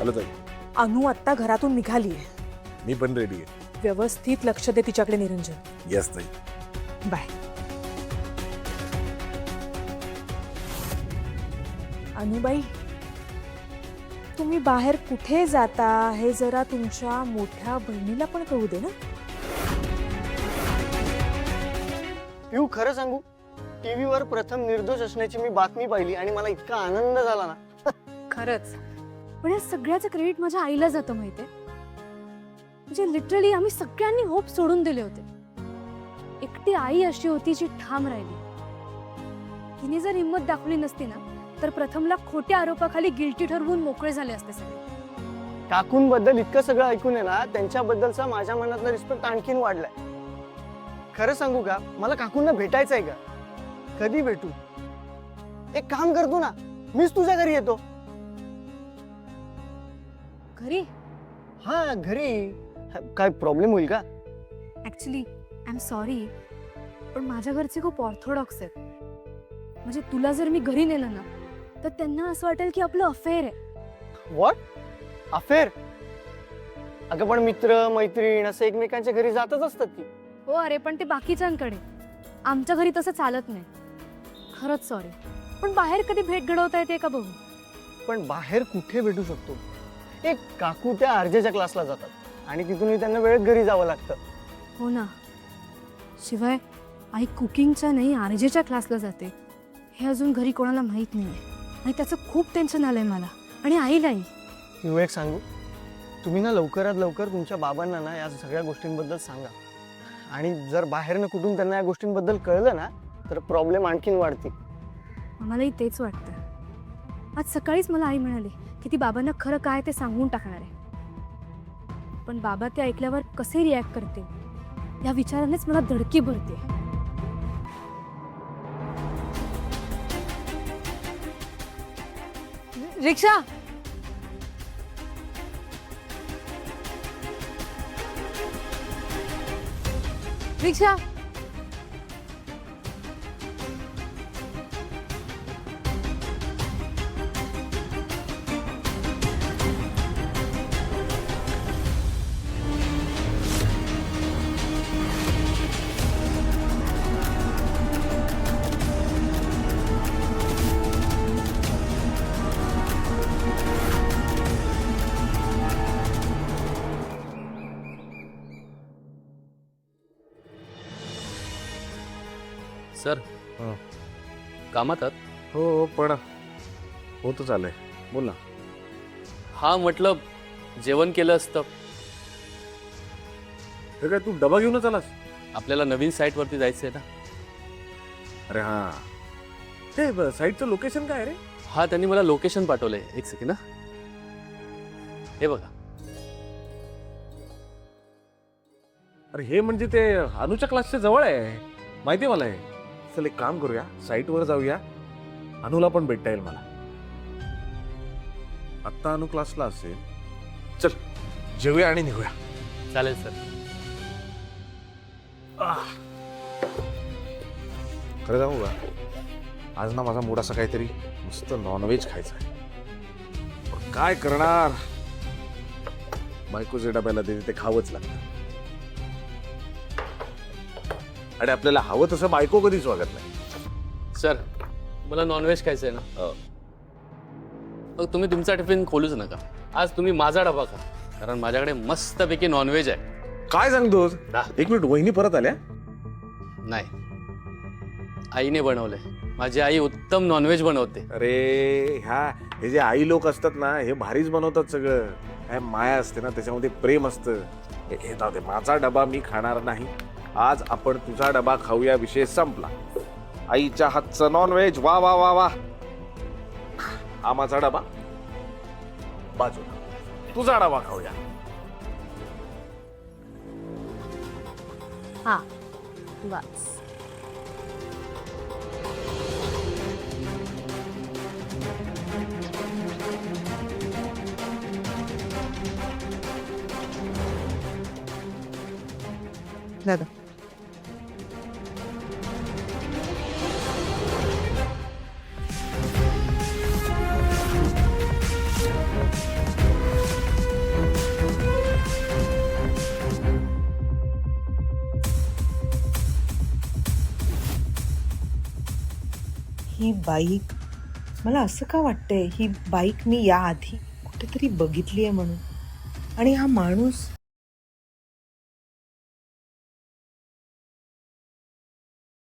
आलो ताई. अनु आत्ता घरातून निघालीये. मी पण रेडी आहे. व्यवस्थित लक्ष दे तिच्याकडे निरंजन. येस ताई. बाय. अनुबाई, तुम्ही बाहेर कुठे जाता हे जरा तुमच्या मोठ्या बहिणीला पण कळू दे ना. पिऊ, खरं सांगू, टीव्हीवर प्रथम निर्दोष असण्याची मी बातमी पाहिली आणि मला इतका आनंद झाला ना. खरंच, पण या सगळ्याचं क्रेडिट माझ्या आईला जातं माहितीये. म्हणजे लिटरली आम्ही सगळ्यांनी होप सोडून दिले होते. एकटी आई अशी होती जी ठाम राहिली. तिने जर हिंमत दाखवली नसती ना तर प्रथमला खोट्या आरोपाखाली गिल्टी ठरवून मोकळे झाले असते सगळे. काकूंबद्दल इतकं सगळं ऐकून आहे ना, त्यांच्याबद्दलचा माझ्या मनातला रिस्पेक्ट आणखीन वाढलाय. खरं सांगू का, मला काकूंना भेटायचंय का? कधी भेटू? एक काम करतो ना, मीच तुझ्या घरी येतो. घरी हा, घरी. काय प्रॉब्लेम होईल का? ऍक्च्युली आय एम सॉरी, पण माझ्या घरचे खूप ऑर्थोडॉक्स आहेत. म्हणजे तुला जर मी घरी नेलं ना तर त्यांना असं वाटेल की आपलं अफेअर आहे. व्हॉट? अफेअर? अगं पण मित्र मैत्रीण असं एकमेकांच्या घरी जातच असतात की. हो अरे, पण ते बाकीच्यांकडे. आमच्या घरी तसं चालत नाही. खरंच सॉरी, पण बाहेर कधी भेट घडवता येते का बघू. पण बाहेर कुठे भेटू शकतो? एक काकू त्या आरजेच्या क्लासला जातात आणि तिथूनही त्यांना वेळेत घरी जावं लागतं. हो ना. शिवाय आई कुकिंगच्या नाही आरजेच्या क्लासला जाते हे अजून घरी कोणाला माहीत नाही आणि त्याचं खूप टेन्शन आलंय मला आणि आईलाही. मी एक सांगू, तुम्ही ना लवकरात लवकर तुमच्या बाबांना ना या सगळ्या गोष्टींबद्दल सांगा. आणि जर बाहेरनं कुठून त्यांना या गोष्टींबद्दल कळलं ना तर प्रॉब्लेम आणखीन वाढतील. आम्हालाही तेच वाटतं. आज सकाळीच मला आई म्हणाली की ती बाबांना खरं काय ते सांगून टाकणार आहे. पण बाबा ते ऐकल्यावर कसे रिॲक्ट करतील या विचारानेच मला धडकी भरते. रिक्षा. रिक्षा. सर, कामात आहात? हो पण होतं चाललंय. बोल ना. हा, म्हटलं जेवण केलं असतं. हे काय तू डबा घेऊनच आलास? आपल्याला नवीन साईट वरती जायचंय ना. अरे हा, ते साईटचं लोकेशन काय रे? हा, त्यांनी मला लोकेशन पाठवलंय. एक सेकंड ना. हे बघा. अरे हे म्हणजे ते अनुच्या क्लासच्या जवळ आहे. माहिती मला हे. चल एक काम करूया, साईटवर जाऊया. अनुला पण भेटता येईल मला. आत्ता अनु क्लासला असेल. चल जेवूया आणि निघूया. चालेल सर. खरं सांगू का, आज ना माझा मूड असा काहीतरी मस्त नॉनव्हेज खायचा आहे. पण काय करणार, बायको जे डब्याला देते ते खावंच लागतं. आणि आपल्याला हवं तसं बायको कधीच वागत नाही. सर, मला नॉनव्हेज खायचंय ना. मग तुम्ही तुमचा टिफिन खोलूच नका. आज तुम्ही माझा डबा खा, कारण माझ्याकडे मस्तपैकी नॉनव्हेज आहे. काय सांगतोस? एक मिनिट, वहिनी परत आल्या? नाही, आईने बनवलंय. माझी आई उत्तम नॉनव्हेज बनवते. अरे हे जे आई लोक असतात ना, हे भारीच बनवतात सगळं. काय माया असते ना, त्याच्यामध्ये प्रेम असतं. हे जाऊ दे, माझा डबा मी खाणार नाही. आज आपण तुझा डबा खाऊया, विषय संपला. आईच्या हातचं नॉनव्हेज, वा वा वा वा. हा माझा डबा बाजूला, तुझा डबा खाऊया. हा बस. दादा. ही बाईक, मला असं का वाटतंय ही बाईक मी याआधी कुठेतरी बघितली आहे म्हणून. आणि हा माणूस